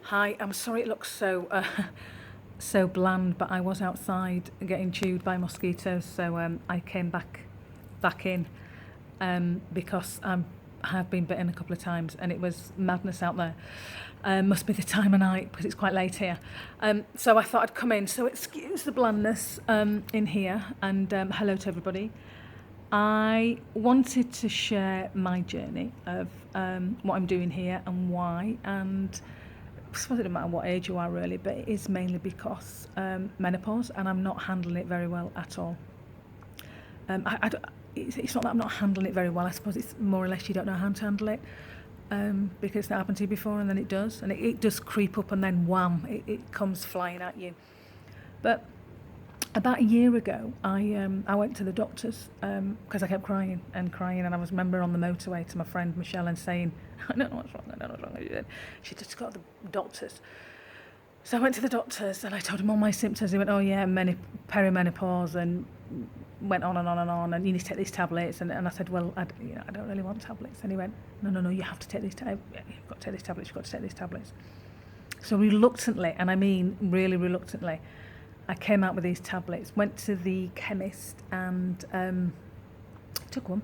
Hi, I'm sorry it looks so bland, but I was outside getting chewed by mosquitoes, so I came back in because I have been bitten a couple of times, and it was madness out there. Must be the time of night because it's quite late here. So I thought I'd come in. So excuse the blandness in here, and hello to everybody. I wanted to share my journey of what I'm doing here and why, and I suppose it doesn't matter what age you are really, but it is mainly because menopause, and I'm not handling it very well at all. It's not that I'm not handling it very well. I suppose it's more or less you don't know how to handle it because it's not happened to you before, and then it does, and it does creep up, and then wham, it comes flying at you. But about a year ago, I went to the doctors because I kept crying, and I was remember on the motorway to my friend Michelle and saying, I don't know what's wrong, I don't know what's wrong. She just got the doctors. So I went to the doctors and I told him all my symptoms. He went, oh yeah, perimenopause, and went on and on and on, and you need to take these tablets. And I said, well, I don't really want tablets. And he went, no, you have to take these tablets. You've got to take these tablets. You've got to take these tablets. So reluctantly, and I mean really reluctantly, I came out with these tablets, went to the chemist and took one,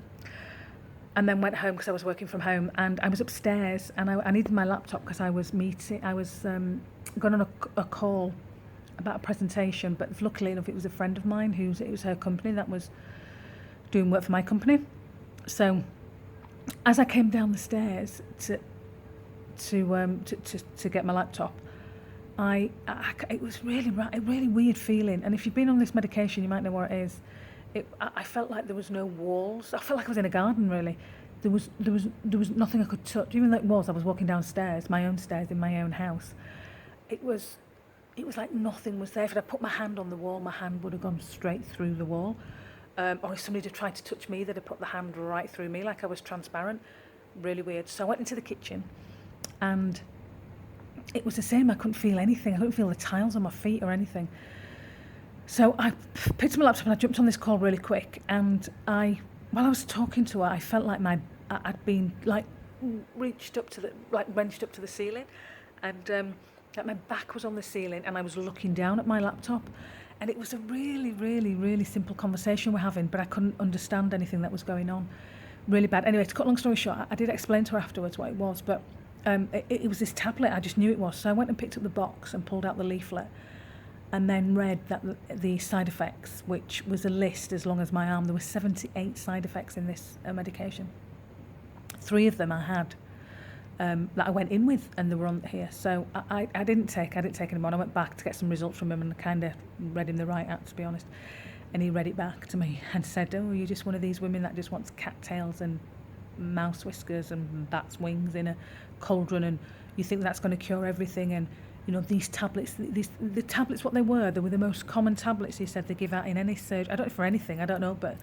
and then went home because I was working from home, and I was upstairs and I needed my laptop because I was going on a call about a presentation, but luckily enough it was a friend of mine it was her company that was doing work for my company. So as I came down the stairs to get my laptop, it was a really weird feeling, and if you've been on this medication you might know what it is. I felt like there was no walls. I felt like I was in a garden really. There was nothing I could touch, even though I was walking downstairs, my own stairs in my own house. It was like nothing was there. If I'd put my hand on the wall, my hand would have gone straight through the wall. Or if somebody had tried to touch me, they'd have put the hand right through me like I was transparent. Really weird. So I went into the kitchen and it was the same. I couldn't feel anything. I couldn't feel the tiles on my feet or anything. So I picked up my laptop and I jumped on this call really quick. And while I was talking to her, I felt like I'd been like wrenched up to the ceiling, and like my back was on the ceiling, and I was looking down at my laptop. And it was a really, really, really simple conversation we're having, but I couldn't understand anything that was going on. Really bad. Anyway, to cut a long story short, I did explain to her afterwards what it was, but it was this tablet. I just knew it was. So I went and picked up the box and pulled out the leaflet, and then read that the side effects, which was a list as long as my arm. There were 78 side effects in this medication. 3 of them I had that I went in with, and they were on here. So I didn't take any more. I went back to get some results from him and kind of read him the right act, to be honest. And he read it back to me and said, oh, you're just one of these women that just wants cattails and mouse whiskers and bat's wings in a cauldron, and you think that's going to cure everything. And these tablets, the tablets, what they were the most common tablets, he said, they give out in any surgery. I don't know for anything, I don't know, but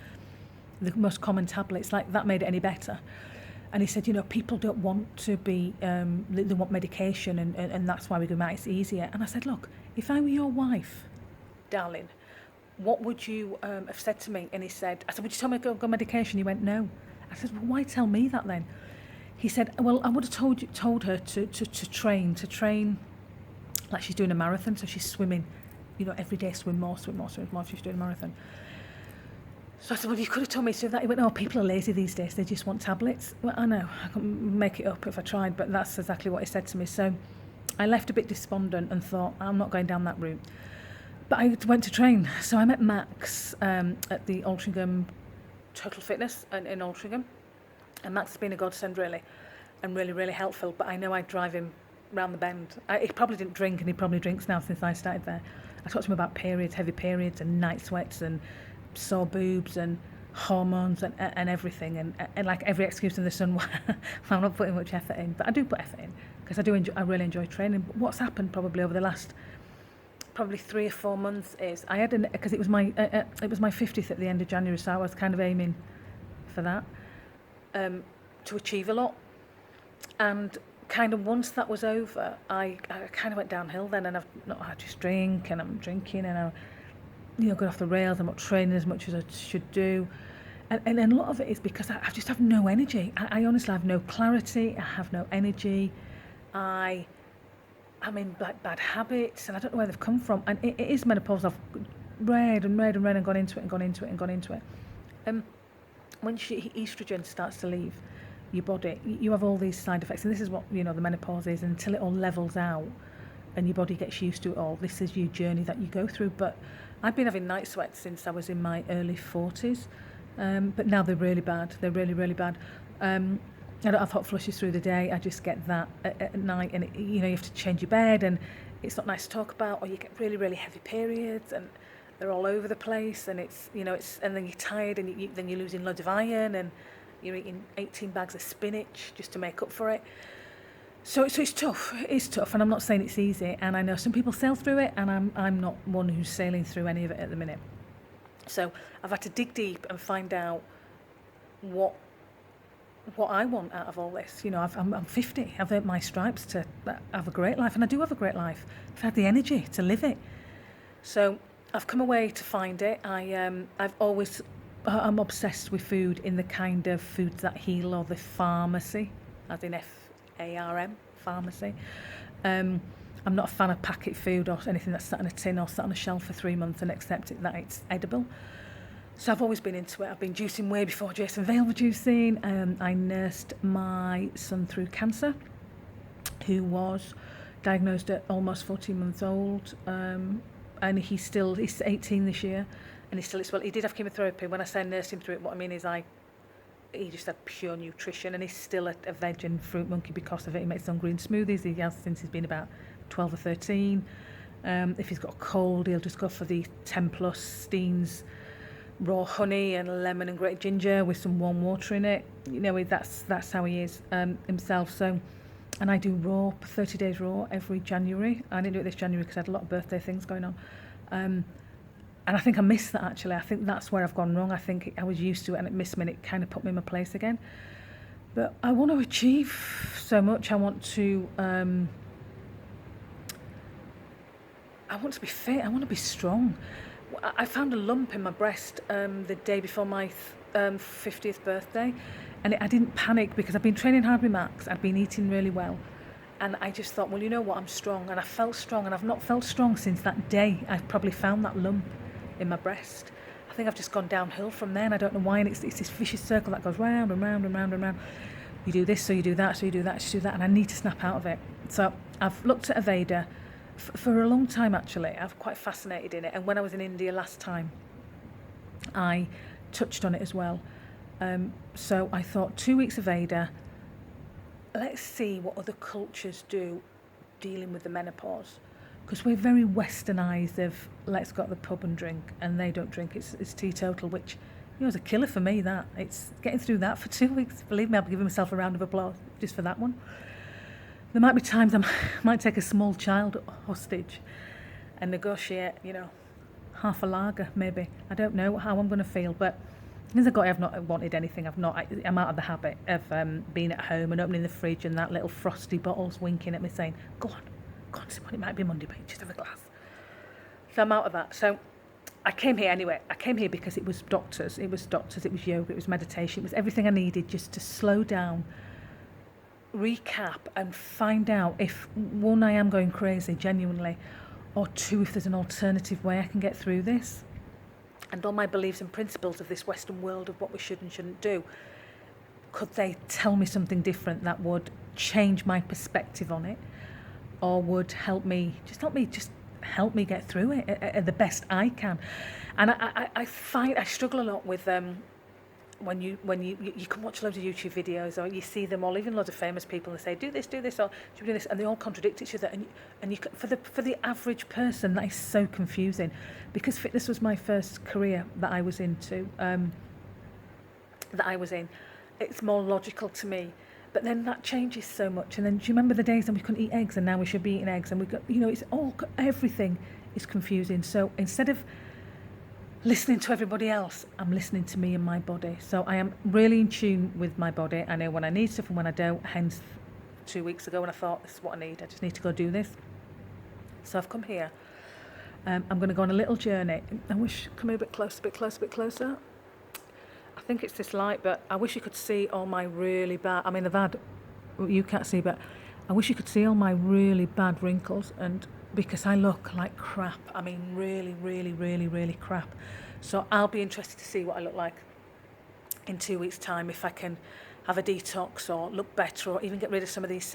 the most common tablets, like that made it any better. And he said, people don't want to be, they want medication, and that's why we go out, it's easier. And I said, look, if I were your wife, darling, what would you have said to me? And he said, I said, would you tell me to go medication? He went, no. I said, well, why tell me that then? He said, well, I would have told her to train like she's doing a marathon, so she's swimming, every day, swim more, she's doing a marathon. So I said, well, you could have told me to do that. He went, oh, people are lazy these days, they just want tablets. Well, I know, I couldn't make it up if I tried, but that's exactly what he said to me. So I left a bit despondent and thought, I'm not going down that route. But I went to train. So I met Max at the Altrincham Total Fitness in Altrincham. And Max has been a godsend, really, and really, really helpful. But I know I'd drive him round the bend. He probably didn't drink, and he probably drinks now since I started there. I talked to him about periods, heavy periods, and night sweats, and sore boobs, and hormones, and everything, and like every excuse in the sun why I'm not putting much effort in. But I do put effort in because I really enjoy training. But what's happened probably over the last 3 or 4 months is I had because it was my 50th at the end of January, so I was kind of aiming for that to achieve a lot. And kind of once that was over, I kind of went downhill then, and I just drink, and I'm drinking, and I got off the rails. I'm not training as much as I should do, and a lot of it is because I just have no energy. I honestly have no clarity. I have no energy. I I'm in like bad habits, and I don't know where they've come from. And it is menopause. I've read and gone into it. When estrogen starts to leave your body, you have all these side effects, and this is what the menopause is. Until it all levels out, and your body gets used to it all, this is your journey that you go through. But I've been having night sweats since I was in my early 40s, but now they're really bad. They're really, really bad. I don't have hot flushes through the day. I just get that at night, and you have to change your bed, and it's not nice to talk about. Or you get really, really heavy periods, and they're all over the place, and it's and then you're tired, and then you're losing loads of iron, and you're eating 18 bags of spinach just to make up for it. So it's tough. It's tough, and I'm not saying it's easy. And I know some people sail through it, and I'm not one who's sailing through any of it at the minute. So I've had to dig deep and find out what I want out of all this. I'm 50. I've earned my stripes to have a great life, and I do have a great life. I've had the energy to live it. So I've come away to find it. I'm obsessed with food in the kind of foods that heal, or the pharmacy, as in FARM, pharmacy. I'm not a fan of packet food or anything that's sat in a tin or sat on a shelf for 3 months and accept it that it's edible. So I've always been into it. I've been juicing way before Jason Vale was juicing. I nursed my son through cancer, who was diagnosed at almost 14 months old. And he's 18 this year, and he did have chemotherapy. When I say nursed him through it, what I mean is he just had pure nutrition, and he's still a veg and fruit monkey because of it. He makes his own green smoothies. He has since he's been about 12 or 13. If he's got a cold, he'll just go for the 10 plus Steens raw honey and lemon and grated ginger with some warm water in it. That's how he is himself. So, and I do raw, 30 days raw every January. I didn't do it this January because I had a lot of birthday things going on. And I think I missed that, actually. I think that's where I've gone wrong. I think I was used to it, and it missed me, and it kind of put me in my place again. But I want to achieve so much. I want to be fit. I want to be strong. I found a lump in my breast the day before my 50th birthday, and I didn't panic because I've been training hard with Max. I'd been eating really well, and I just thought, well, you know what, I'm strong, and I felt strong, and I've not felt strong since that day. I probably found that lump in my breast. I think I've just gone downhill from there, and I don't know why, and it's this vicious circle that goes round and round and round and round. You do this, so you do that, so you do that, so you do that, and I need to snap out of it. So I've looked at Aveda for a long time, actually. I'm quite fascinated in it, and when I was in India last time, I touched on it as well. So I thought 2 weeks of Aveda, let's see what other cultures do dealing with the menopause, because we're very westernised of let's go to the pub and drink, and they don't drink. It's teetotal, which is a killer for me. That it's getting through that for 2 weeks. Believe me, I'll be giving myself a round of applause just for that one. There might be times I might take a small child hostage and negotiate, half a lager maybe. I don't know how I'm going to feel, but since I've not wanted anything. I'm out of the habit of being at home and opening the fridge and that little frosty bottle's winking at me saying, go on, it might be Monday, but just have a glass. So I'm out of that. So I came here anyway. I came here because it was doctors, it was yoga, it was meditation, it was everything I needed just to slow down, recap, and find out if, one, I am going crazy, genuinely, or two, if there's an alternative way I can get through this. And all my beliefs and principles of this Western world of what we should and shouldn't do, could they tell me something different that would change my perspective on it, or would help me get through it the best I can? And I find I struggle a lot with when you can watch loads of YouTube videos, or you see them, or even loads of famous people, and they say do this, or should we do this, and they all contradict each other. And you for the average person, that is so confusing, because fitness was my first career that I was into. It's more logical to me. But then that changes so much. And then do you remember the days when we couldn't eat eggs, and now we should be eating eggs? And we got, it's all, everything is confusing. So instead of listening to everybody else, I'm listening to me and my body. So I am really in tune with my body. I know when I need stuff and when I don't. Hence 2 weeks ago when I thought, this is what I need. I just need to go do this. So I've come here. I'm going to go on a little journey. I wish, come here a bit closer. I think it's this light, but I wish you could see all my really bad, they've had, you can't see, but I wish you could see all my really bad wrinkles, and because I look like crap. I mean, really, really, really, really crap. So I'll be interested to see what I look like in 2 weeks' time, if I can have a detox or look better or even get rid of some of these